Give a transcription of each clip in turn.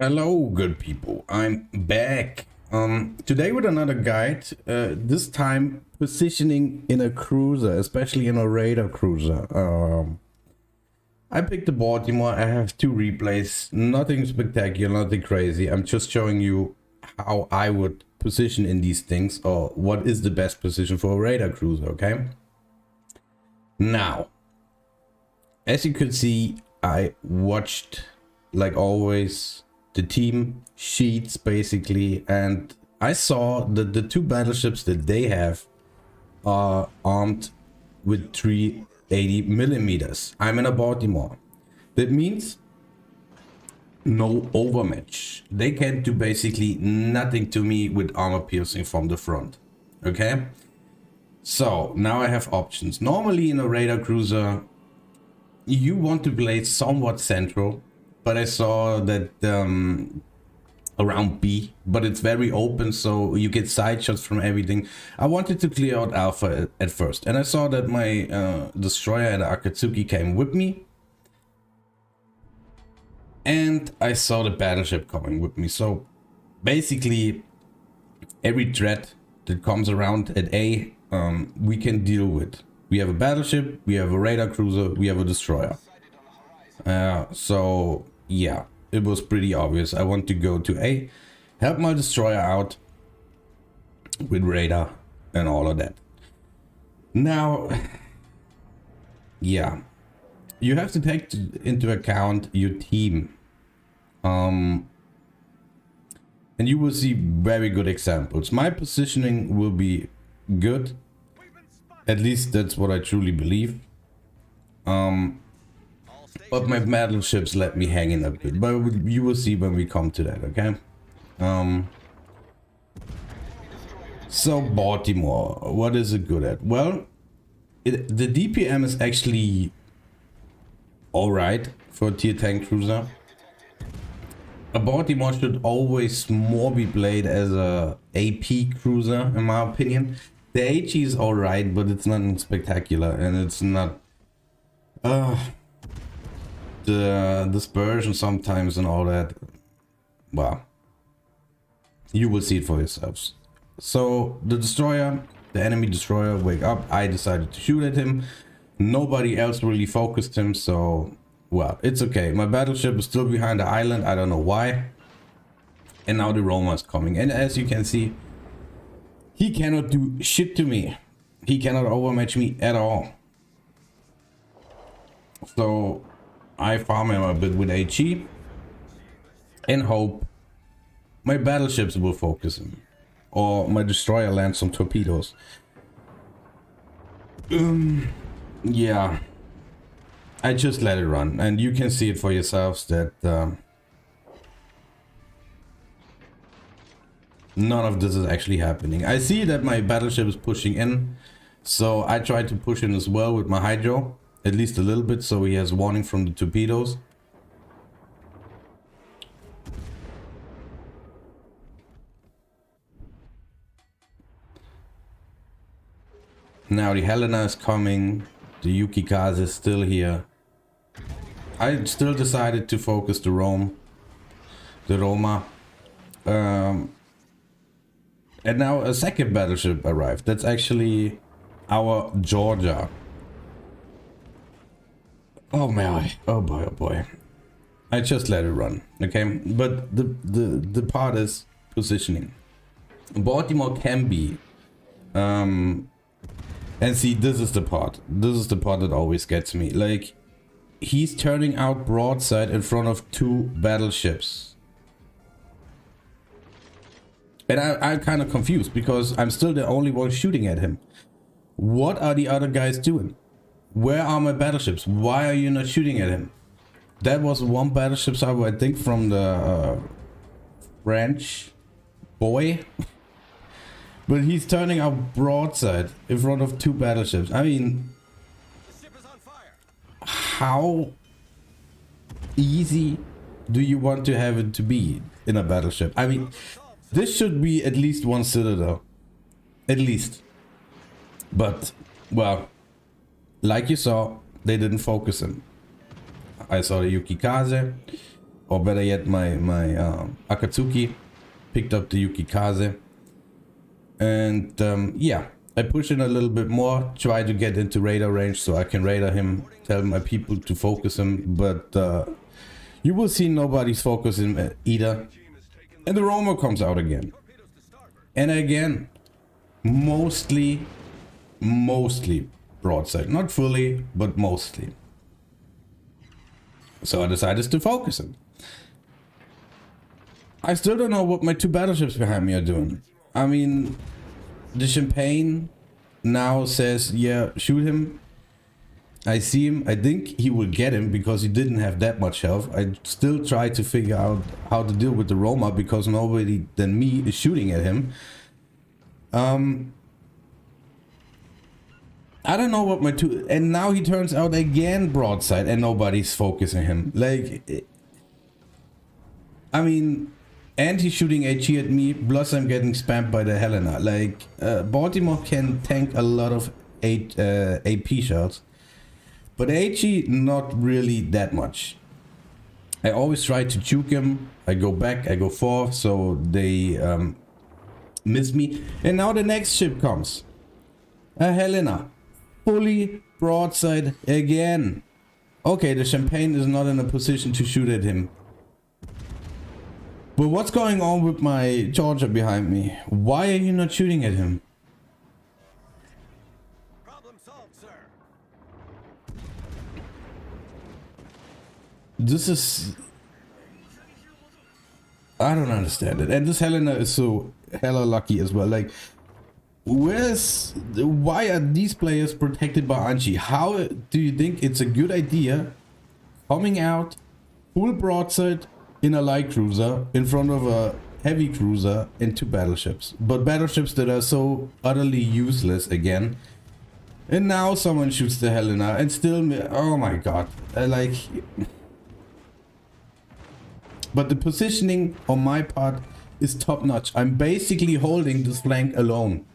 Hello, good people. I'm back. Today with another guide. This time positioning in a cruiser, especially in a radar cruiser. I picked the Baltimore. I have two replays. Nothing spectacular, nothing crazy. I'm just showing you how I would position in these things, or what is the best position for a radar cruiser. Okay. Now, as you can see, I watched, like always, the team sheets basically, and I saw that the two battleships that they have are armed with 380 millimeters. I'm in a Baltimore. That means no overmatch. They can do basically nothing to me with armor piercing from the front. Okay, so now I have options. Normally in a radar cruiser you want to play somewhat central, but I saw that around B, but it's very open, so you get side shots from everything. I wanted to clear out Alpha at first, and I saw that my destroyer and Akatsuki came with me, and I saw the battleship coming with me. So basically every threat that comes around at A, we can deal with. We have a battleship, we have a radar cruiser, we have a destroyer. So yeah, it was pretty obvious. I want to go to A, help my destroyer out with radar and all of that. Now, yeah, you have to take into account your team. And you will see very good examples. My positioning will be good. At least that's what I truly believe. But my battleships let me hang in a bit. But you will see when we come to that, okay? So Baltimore, what is it good at? Well, the DPM is actually alright for a tier 10 cruiser. A Baltimore should always more be played as a AP cruiser, in my opinion. The HE is alright, but it's not spectacular, and it's not the dispersion sometimes and all that. Well, you will see it for yourselves. So the destroyer, the enemy destroyer, wake up. I decided to shoot at him. Nobody else really focused him, so well, it's okay. My battleship is still behind the island. I don't know why. And now the Roma is coming, and as you can see, he cannot do shit to me. He cannot overmatch me at all. So I farm him a bit with HE and hope my battleships will focus him, or my destroyer lands some torpedoes. Yeah, I just let it run, and you can see it for yourselves that none of this is actually happening. I see that my battleship is pushing in, so I try to push in as well with my hydro, at least a little bit, so he has warning from the torpedoes. Now the Helena is coming, the Yukikaze is still here. I still decided to focus the Roma. And now a second battleship arrived. That's actually our Georgia. Oh my, oh boy, oh boy. I just let it run, okay? But the part is positioning. Baltimore can be and see, this is the part that always gets me. Like, he's turning out broadside in front of two battleships. And I'm kind of confused because I'm still the only one shooting at him. What are the other guys doing? Where are my battleships? Why are you not shooting at him? That was one battleship server, I think, from the French boy. But he's turning out broadside in front of two battleships. I mean, how easy do you want to have it to be in a battleship? I mean, this should be at least one citadel. At least. But, well, like you saw, they didn't focus him. I saw the Yukikaze. or better yet, my Akatsuki picked up the Yukikaze, and yeah, I push in a little bit more, try to get into radar range so I can radar him, tell my people to focus him, but you will see nobody's focusing either, and the Roma comes out again, and again, mostly broadside, not fully, but mostly. So I decided to focus him. I still don't know what my two battleships behind me are doing. I mean, the Champagne now says, yeah, shoot him. I see him. I think he will get him because he didn't have that much health. I still try to figure out how to deal with the Roma because nobody than me is shooting at him. I don't know what my two... And now he turns out again broadside and nobody's focusing him. Like... I mean... And he's shooting HE at me, plus I'm getting spammed by the Helena. Like, Baltimore can tank a lot of AP shots. But HE, not really that much. I always try to juke him. I go back, I go forth, so they miss me. And now the next ship comes. A Helena. Fully broadside again. Okay, the Champagne is not in a position to shoot at him. But what's going on with my Charger behind me? Why are you not shooting at him? Problem solved, sir. This is... I don't understand it. And this Helena is so hella lucky as well. Like, why are these players protected by Anchi? How do you think it's a good idea coming out full broadside in a light cruiser in front of a heavy cruiser and two battleships, but battleships that are so utterly useless again, and now someone shoots the Helena and still, oh my god, like, but the positioning on my part is top notch. I'm basically holding this flank alone.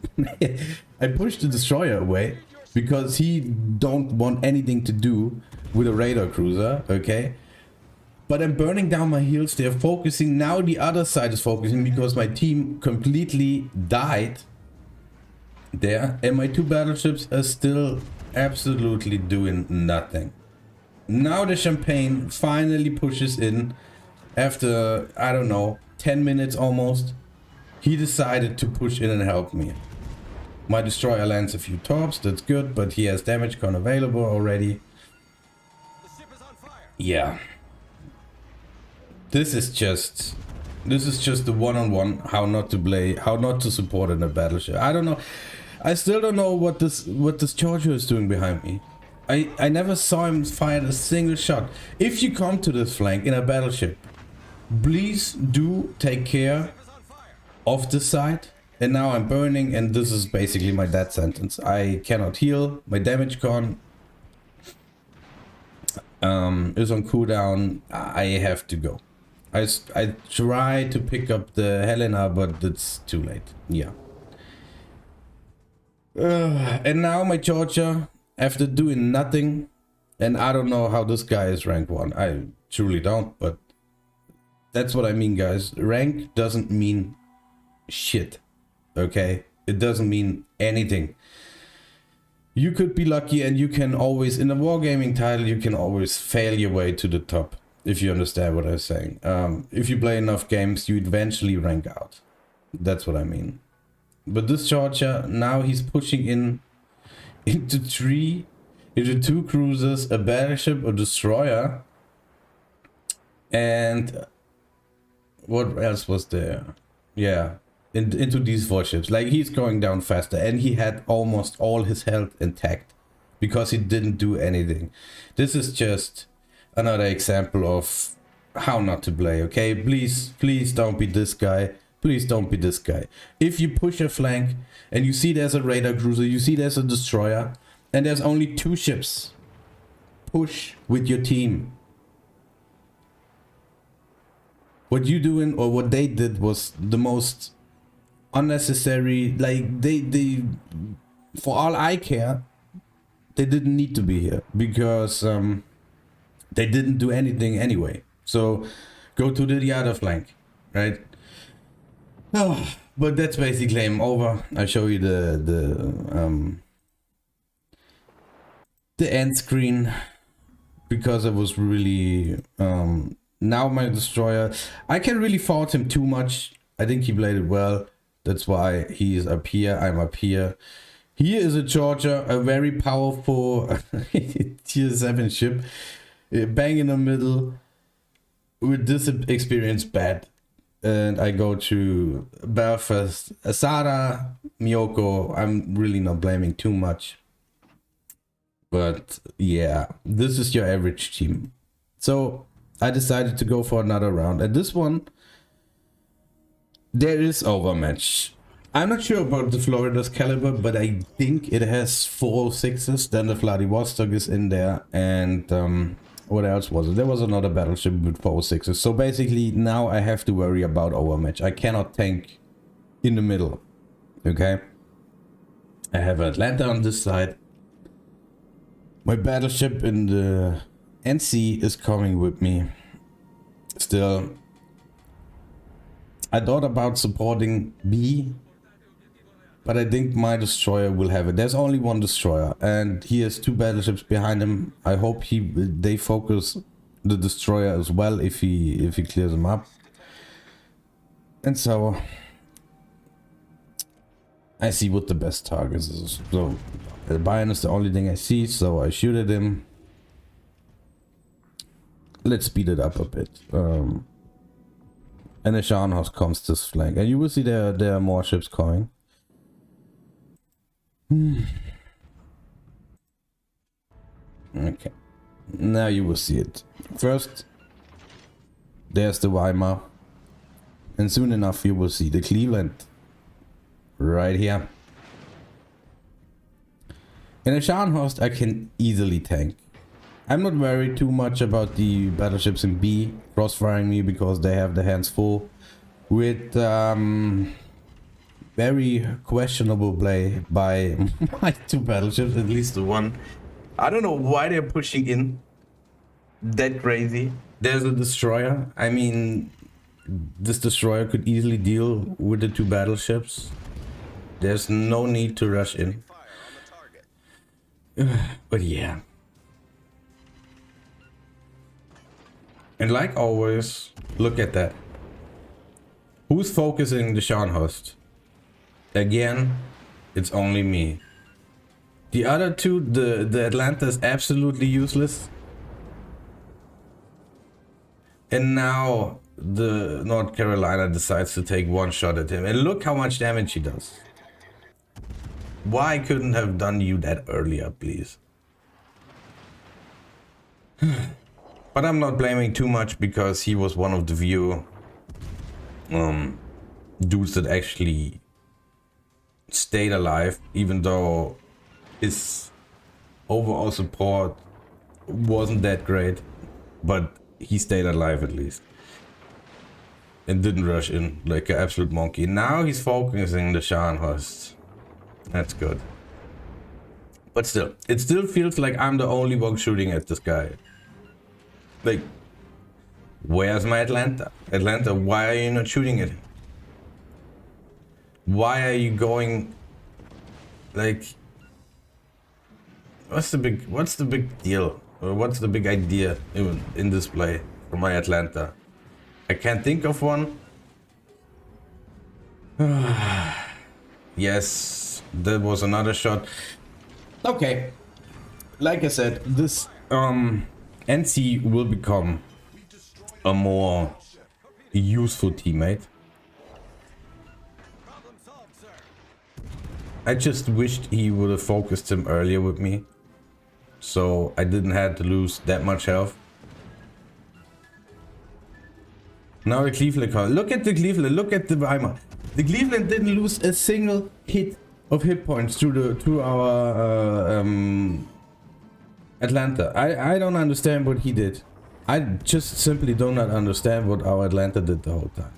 I pushed the destroyer away because he don't want anything to do with a radar cruiser, okay? But I'm burning down my heals. They're focusing. Now the other side is focusing because my team completely died there. And my two battleships are still absolutely doing nothing. Now the Champagne finally pushes in. After, I don't know, 10 minutes almost. He decided to push in and help me. My destroyer lands a few torps. That's good. But he has damage con available already. Yeah. This is just the one-on-one how not to play, how not to support in a battleship. I don't know. I still don't know what this Charger is doing behind me. I never saw him fire a single shot. If you come to this flank in a battleship, please do take care of the side. And now I'm burning, and this is basically my death sentence. I cannot heal. My damage con is on cooldown. I have to go. I try to pick up the Helena, but it's too late. Yeah. And now my Charger, after doing nothing, and I don't know how this guy is rank 1. I truly don't, but that's what I mean, guys. Rank doesn't mean shit, okay? It doesn't mean anything. You could be lucky, and you can always, in a wargaming title, you can always fail your way to the top. If you understand what I'm saying. If you play enough games, you eventually rank out. That's what I mean. But this Charger, now he's pushing into two cruisers, a battleship, a destroyer. And what else was there? Yeah, into these 4 ships. Like, he's going down faster, and he had almost all his health intact because he didn't do anything. This is just another example of how not to play, okay? Please don't be this guy. Please don't be this guy. If you push a flank and you see there's a radar cruiser, you see there's a destroyer, and there's only 2 ships, push with your team. What you doing, or what they did, was the most unnecessary. Like, they for all I care, they didn't need to be here because they didn't do anything anyway. So go to the other flank, right? Oh, but that's basically game over. I show you the end screen because I was really now my destroyer. I can't really fault him too much. I think he played it well. That's why he is up here. I'm up here. Here is a Georgia, a very powerful tier 7 ship. Bang in the middle with this experience bad. And I go to Belfast, Asada, Miyoko. I'm really not blaming too much. But yeah, this is your average team. So I decided to go for another round. And this one, there is overmatch. I'm not sure about the Florida's caliber, but I think it has 406s. Then the Vladivostok is in there. And what else was it? There was another battleship with 406s. So basically now I have to worry about overmatch. I cannot tank in the middle. Okay. I have Atlanta on this side. My battleship in the NC is coming with me. Still, I thought about supporting B, but I think my destroyer will have it. There's only one destroyer, and he has 2 battleships behind him. I hope they focus the destroyer as well if he clears them up. And so I see what the best target is. So the Bayern is the only thing I see, so I shoot at him. Let's speed it up a bit. And the Scharnhorst comes this flank, and you will see there are more ships coming. Okay, now you will see it. First, there's the Weimar, and soon enough you will see the Cleveland right here. In a Scharnhorst I can easily tank. I'm not worried too much about the battleships in B crossfiring me because they have their hands full with very questionable play by my 2 battleships, at least the one. I don't know why they're pushing in that crazy. There's a destroyer. I mean, this destroyer could easily deal with the 2 battleships. There's no need to rush in. But yeah. And like always, look at that. Who's focusing the Scharnhorst? Again, it's only me. The other 2, the Atlanta is absolutely useless. And now the North Carolina decides to take 1 shot at him. And look how much damage he does. Why couldn't have done you that earlier, please? But I'm not blaming too much because he was one of the few dudes that actually stayed alive, even though his overall support wasn't that great, but he stayed alive at least and didn't rush in like an absolute monkey. Now he's focusing the Scharnhorst. That's good, but still, it still feels like I'm the only one shooting at this guy. Like, where's my Atlanta? Atlanta, why are you not shooting at him? Why are you going like, what's the big deal, or what's the big idea in this play for my Atlanta? I can't think of one. Yes, that was another shot. Okay, like I said, this NC will become a more useful teammate. I just wished he would have focused him earlier with me, so I didn't have to lose that much health. Now the Cleveland, look at the Cleveland, look at the Weimar. The Cleveland didn't lose a single hit of hit points through our Atlanta. I don't understand what he did. I just simply do not understand what our Atlanta did the whole time.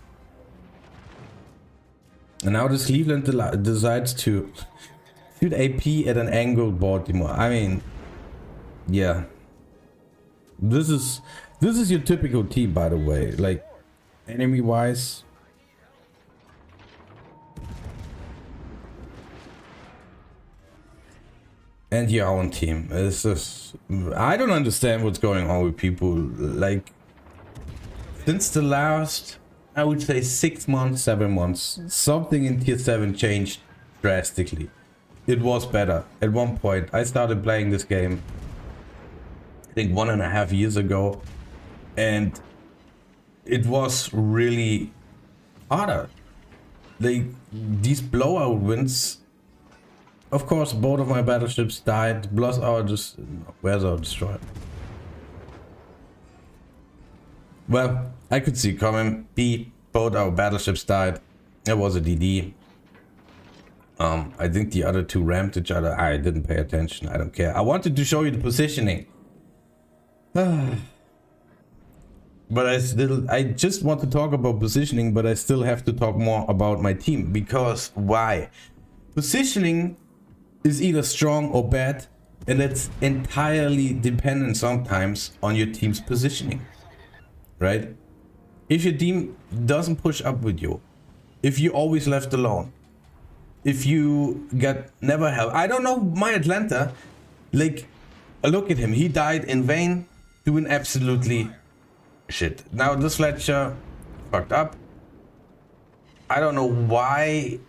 And now this Cleveland decides to shoot AP at an angled Baltimore. I mean, yeah. This is your typical team, by the way. Like, enemy wise. And your own team. It's just, I don't understand what's going on with people. Like, since the last, I would say 6 months, 7 months, something in tier 7 changed drastically. It was better. At one point, I started playing this game, I think 1.5 years ago, and it was really harder. Like, these blowout wins. Of course, both of my battleships died. Plus our where's our destroyer? Well, I could see coming. B, both our battleships died. It was a DD. I think the other two rammed each other. I didn't pay attention. I don't care. I wanted to show you the positioning. But I just want to talk about positioning, but I still have to talk more about my team. Because why? Positioning is either strong or bad, and it's entirely dependent sometimes on your team's positioning, right? If your team doesn't push up with you, if you always left alone, if you got never help, I don't know, my Atlanta, like, look at him, he died in vain doing absolutely shit. Now this Fletcher fucked up. I don't know why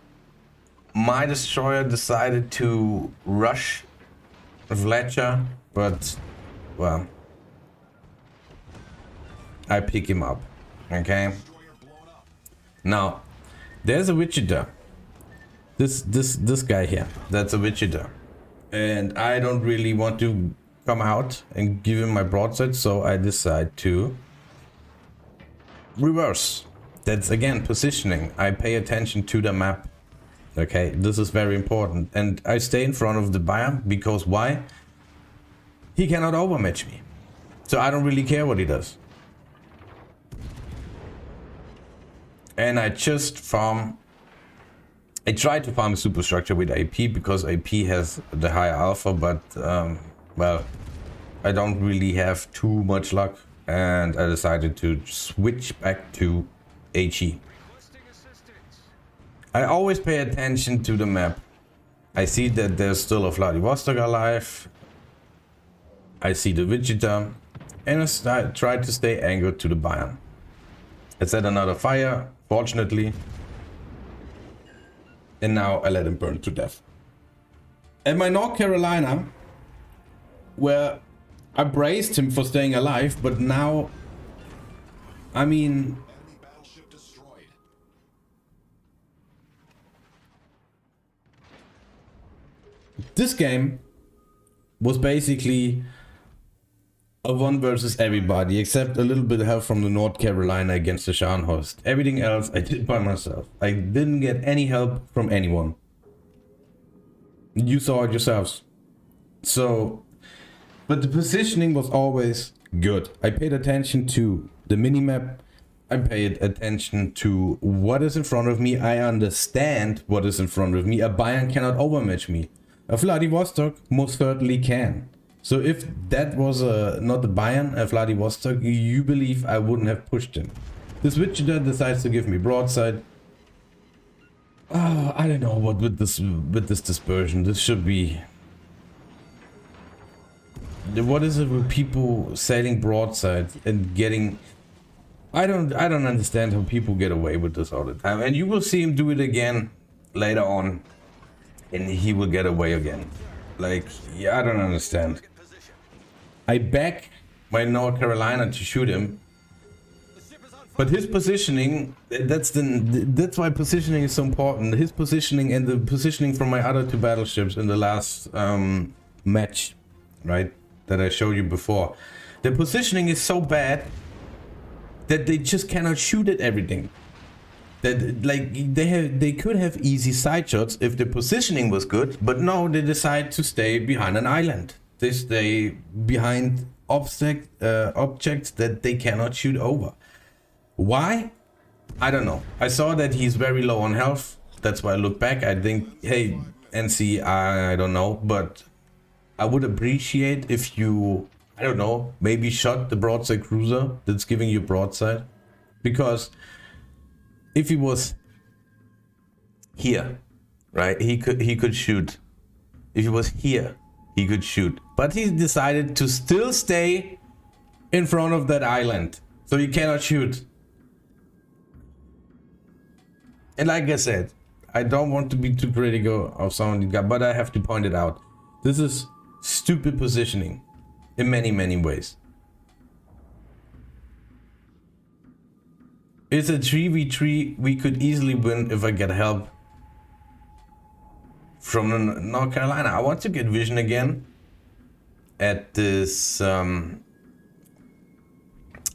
my destroyer decided to rush Fletcher, but well, I pick him up. Okay. Now, there's a Wichita. This guy here. That's a Wichita, and I don't really want to come out and give him my broadside, so I decide to reverse. That's again positioning. I pay attention to the map. Okay, this is very important, and I stay in front of the buyer because why? He cannot overmatch me, so I don't really care what he does. And I just farm. I try to farm a superstructure with AP because AP has the higher alpha, but well, I don't really have too much luck, and I decided to switch back to HE. I always pay attention to the map. I see that there's still a Vladivostok alive. I see the Wichita, and I try to stay anchored to the Bayern. I set another fire, fortunately, and now I let him burn to death. And my North Carolina, where I praised him for staying alive, but now, I mean, this game was basically a one versus everybody, except a little bit of help from the North Carolina against the Scharnhorst. Everything else I did by myself. I didn't get any help from anyone. You saw it yourselves. So, but the positioning was always good. I paid attention to the minimap. I paid attention to what is in front of me. I understand what is in front of me. A Bayern cannot overmatch me. A Vladivostok most certainly can. So if that was not the Bayern, a Vladivostok, you believe I wouldn't have pushed him. This Wichita decides to give me broadside. I don't know what with this dispersion. This should be. What is it with people sailing broadside and getting? I don't understand how people get away with this all the time. And you will see him do it again later on, and he will get away again. Like, yeah, I don't understand. I back my North Carolina to shoot him, but his positioning, that's why positioning is so important. His positioning and the positioning from my other two battleships in the last match, right, that I showed you before. The positioning is so bad that they just cannot shoot at everything. That, like, they could have easy side shots if the positioning was good, but no, they decide to stay behind an island. They stay behind objects that they cannot shoot over. Why? I don't know. I saw that he's very low on health. That's why I look back. I think, hey, NC, I don't know, but I would appreciate if you I don't know, maybe shot the broadside cruiser that's giving you broadside. Because if he was here, right, he could shoot. If he was here, he could shoot. But he decided to still stay in front of that island, so he cannot shoot. And like I said, I don't want to be too critical of someone, but I have to point it out. This is stupid positioning in many, many ways. It's a 3v3 we could easily win if I get help from North Carolina. I want to get vision again at this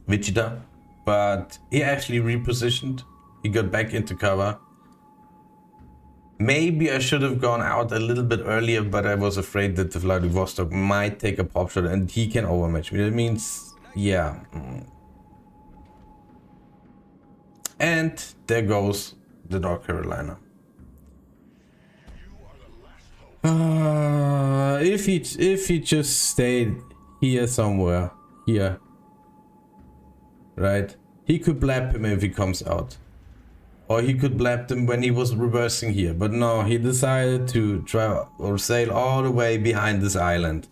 Wichita, but he actually repositioned. He got back into cover. Maybe I should have gone out a little bit earlier, but I was afraid that the Vladivostok might take a pop shot and he can overmatch me. That means, yeah. And there goes the North Carolina. If he just stayed here somewhere, here, right? He could blab him if he comes out. Or he could blab him when he was reversing here. But no, he decided to try or sail all the way behind this island.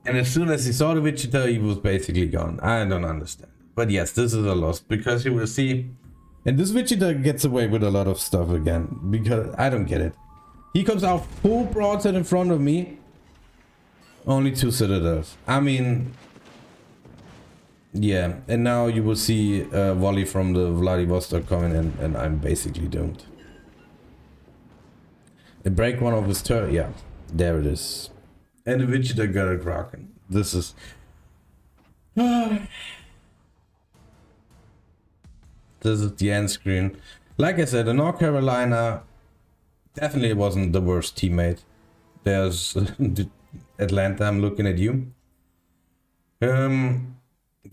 And as soon as he saw the Wichita, he was basically gone. I don't understand. But yes, this is a loss. Because you will see... And this Wichita gets away with a lot of stuff again. Because I don't get it. He comes out full broadside in front of me. Only 2 citadels. I mean... Yeah, and now you will see a volley from the Vladivostok coming in, and I'm basically doomed. And break one of his turret, yeah, there it is. And the Wichita got a Kraken. This is... This is the end screen. Like I said, the North Carolina definitely wasn't the worst teammate. There's Atlanta, I'm looking at you.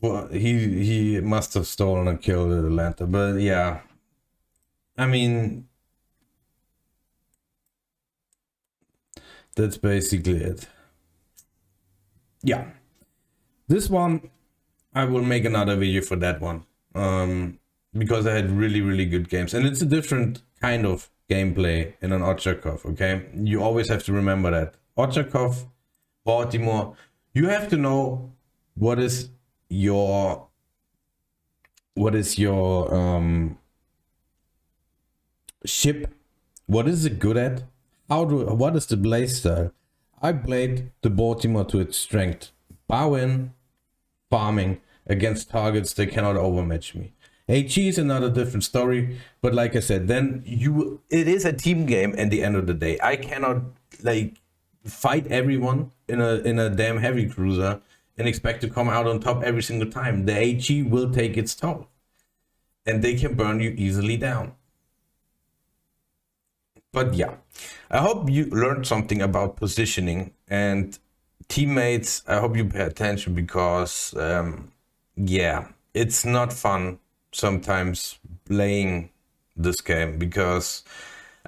Well, he must have stolen and killed Atlanta, but yeah, I mean, that's basically it. Yeah, this one I will make another video for that one, because I had really good games, and it's a different kind of gameplay in an Ochakov. Okay, you always have to remember that Ochakov, Baltimore, you have to know what is your ship, what is it good at, what is the playstyle. I played the Baltimore to its strength, bow in, farming against targets they cannot overmatch me. HE is another different story, but like I said, then it is a team game at the end of the day. I cannot like fight everyone in a damn heavy cruiser and expect to come out on top every single time. The HE will take its toll. And they can burn you easily down. But yeah, I hope you learned something about positioning. And teammates, I hope you pay attention because, yeah, it's not fun sometimes playing this game. Because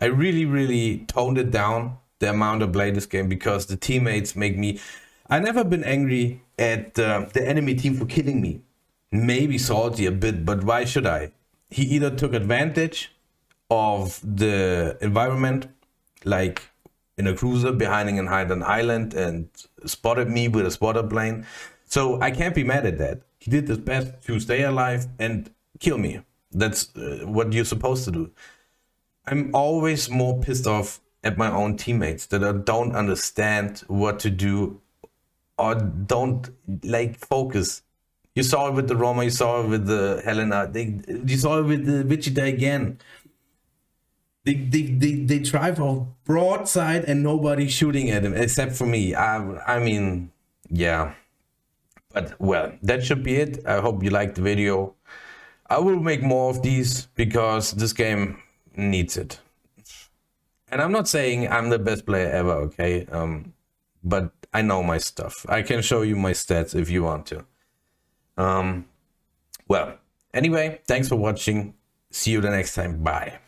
I really toned it down, the amount I play this game, because the teammates make me... I never been angry at the enemy team for killing me. Maybe salty a bit, but why should I? He either took advantage of the environment, like in a cruiser behind an island, and spotted me with a spotter plane. So I can't be mad at that. He did his best to stay alive and kill me. That's what you're supposed to do. I'm always more pissed off at my own teammates that I don't understand what to do or don't like focus. You saw it with the Roma, you saw it with the Helena, you saw it with the Wichita again. They drive off broadside and nobody shooting at him except for me. I mean, yeah. But well, that should be it. I hope you liked the video. I will make more of these because this game needs it. And I'm not saying I'm the best player ever, okay? But I know my stuff. I can show you my stats if you want to. Well, anyway, thanks for watching. See you the next time. Bye.